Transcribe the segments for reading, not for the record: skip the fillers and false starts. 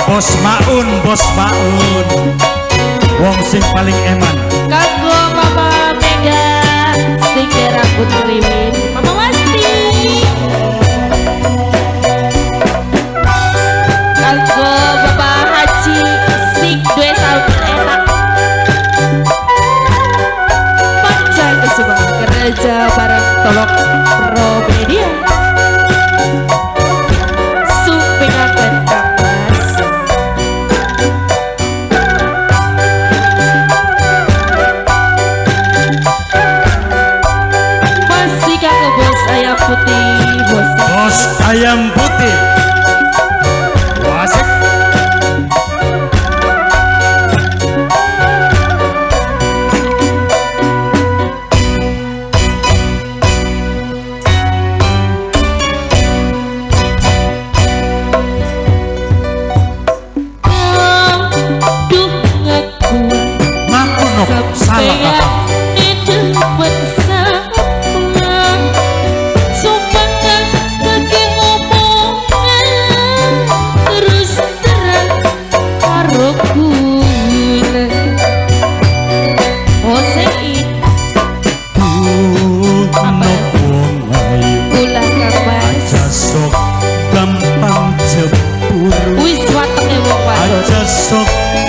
Bos Maun wong sing paling eman kanggo Mama Mega sing rambut kriwil Mama Wasti kanggo Bapak Haji sing duwe saus enak pancen semua kerja bareng tolok pro media supingaken kapas masih kanggo bos ayam putih bos ayam putih wasik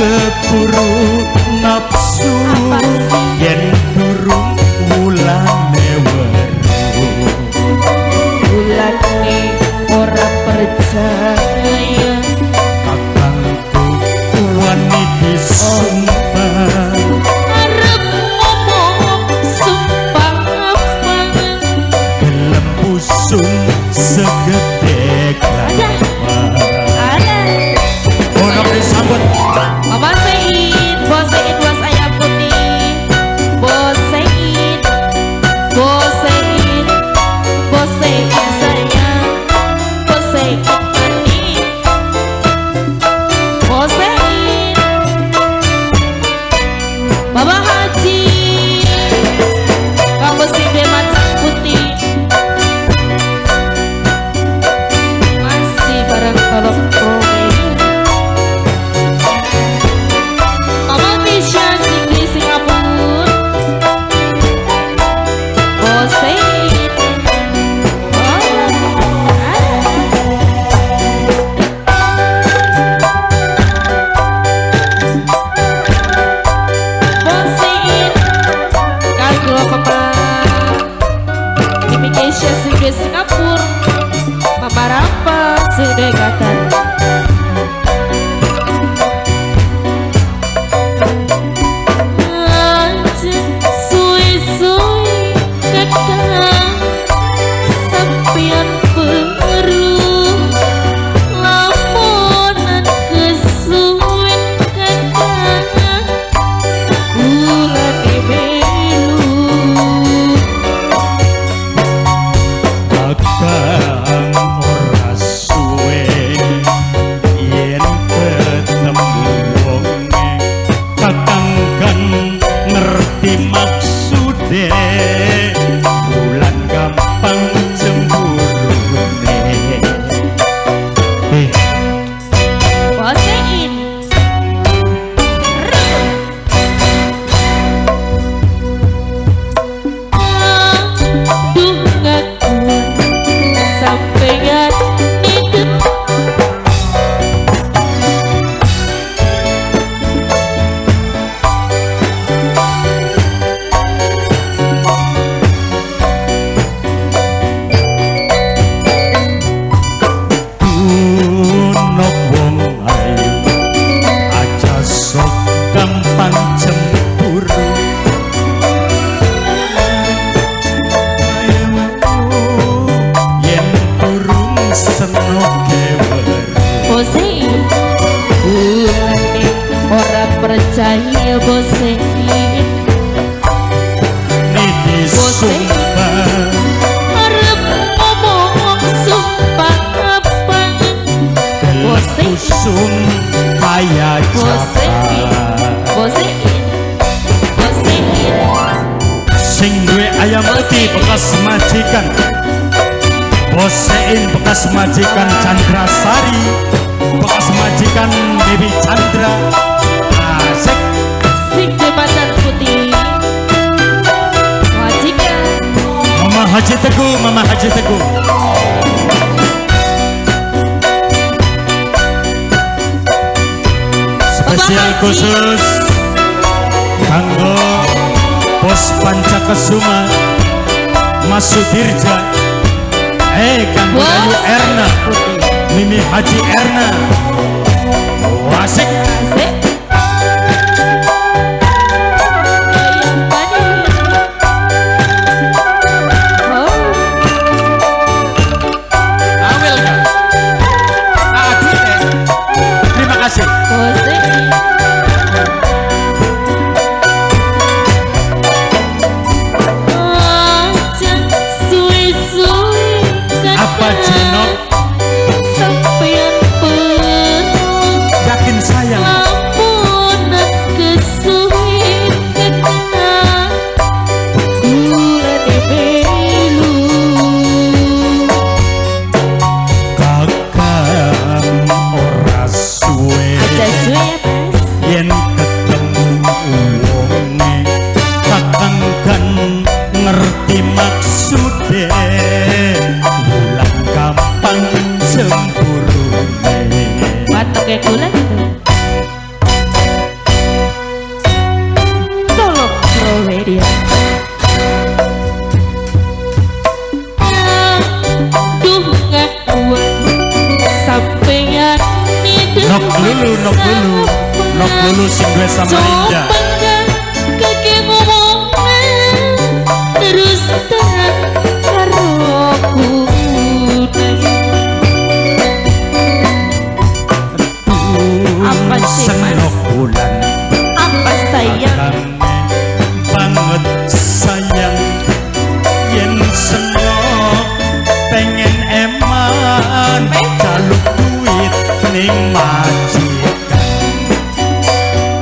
keburu nafsu yen durung mulane weru bulane ora percaya kakangku wani disumpah arep ngomong sumpah apa gelem usung segede kelapa ono disambut Mama Sein, Bos Sein, Bos Ayam Putih Bos Sein, Bos Sein, Bos Sein sayang Bos Sein manis Bos Sein Bapak Haji Kamu sing macam putih masih bareng tolong Singapura Mama Rampa sedekatan suwi-suwi kadang sampeyan perlu lamunan kesuwen kadang kula kebelu kakang ora suwe yen ketemu wonge kakang kan ngerti maksude bulan gampang cemburune Bosein aduh ngaku sampeyan hidup dunok wong ayu aja sok gampang cemburu yen durung senoge weru Bosein bulane ora percaya Bosein niti sumpah arep ngomong sumpah apa Bosein usung kaya Bosein japa Bosein Bosein sing duwe ayam putih bekas majikan Bosein bekas majikan Candrasari bekas majikan majikan Dewi Chandra. Asik. Sik de macan putih. Majikan. Mama Haji Teguh, Mama Haji Teguh. Spesial Haji. khusus kanggo Bos Pancakesuma Mas Sudirja, kanggo Bos. Ayu Erna, Mimi Haji Erna. Asik. Asik. Yang manis. Oh. Awil kan? Aduh deh. Terima kasih. Asik. Ajak suwi-suwi Apa Jinok? sampeyan penuh Yakin sayang. lamun kesuwi kenang kula dibelu Kakang ora suwe aja suwe ya mas yen ketemu wonge. Kakang kan ngerti maksude, wulan gampang cemburune. patoknya kula gitu tolong prowe dia duh ngakuat sampeyan Nok dulu, nok dulu, nok dulu sing duwe Samarinda. kaki ngomongan terus terang karo Apa sih, Mas? Senok bulan apa sayang banget sayang yen senok pengen eman jaluk duit ning majikan.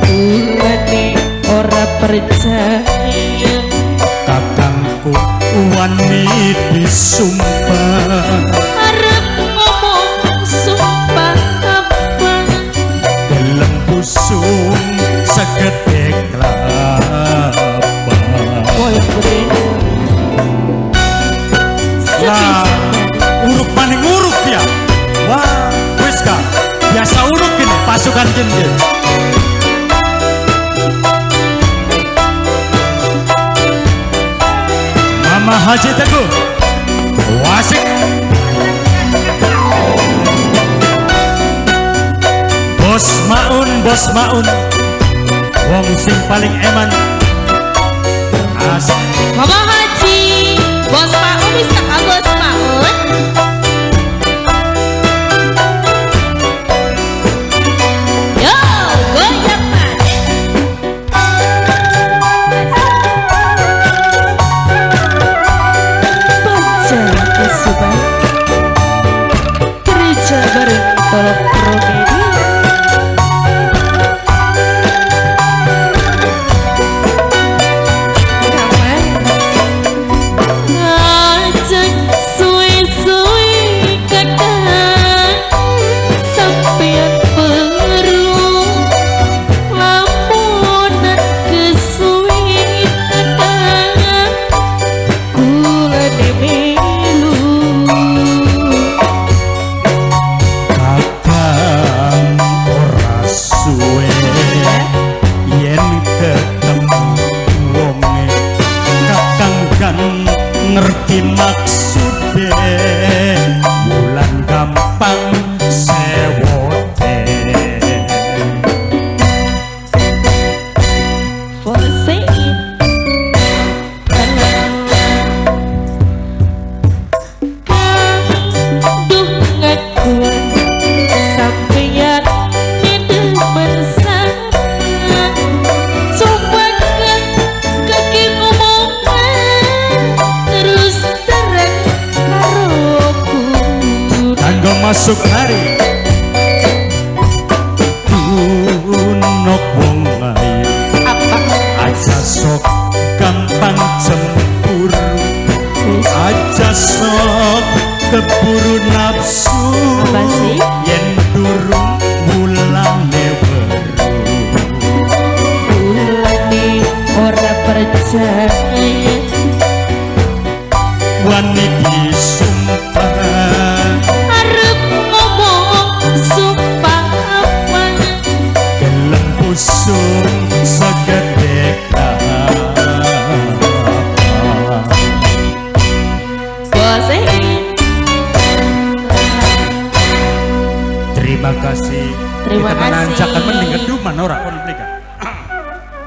ulane ora percaya Kakangku wani disumpah arep ngomong sumpah apa gelem busung segede kelapa. koyo kudu Lah, uruk maning uruk ya. Wah, wis ka. Biasa uruk gini pasukan gini. Mama Haji Teguh. Wasik. Bos Maun, Bos Maun. Wong sing paling eman. Asik. Mama Haji bos Maun bisa ka bos Maun yo goyang maneh Pancang kesuban kerja bareng tolong promedia ngajak suwi-suwi kakak sampeyan perlu lamunan kesuwi kakak kula demelu Kakang ora suwe yen ketemu wonge. Kakang kan ngerti maksude, wulan gampang sewote. Fosein duh ngakuan sampeyan demen sangat coba kan kaki ngomongan terus terang karo Kanggo masuk hari tunok wong ayu apa aja sok gampang cemburu, aja sok keburu nafsu Apa sih? yen durung Terima kasih. Terima Kita kasih. menanjakan mending keduman ora kon mrika.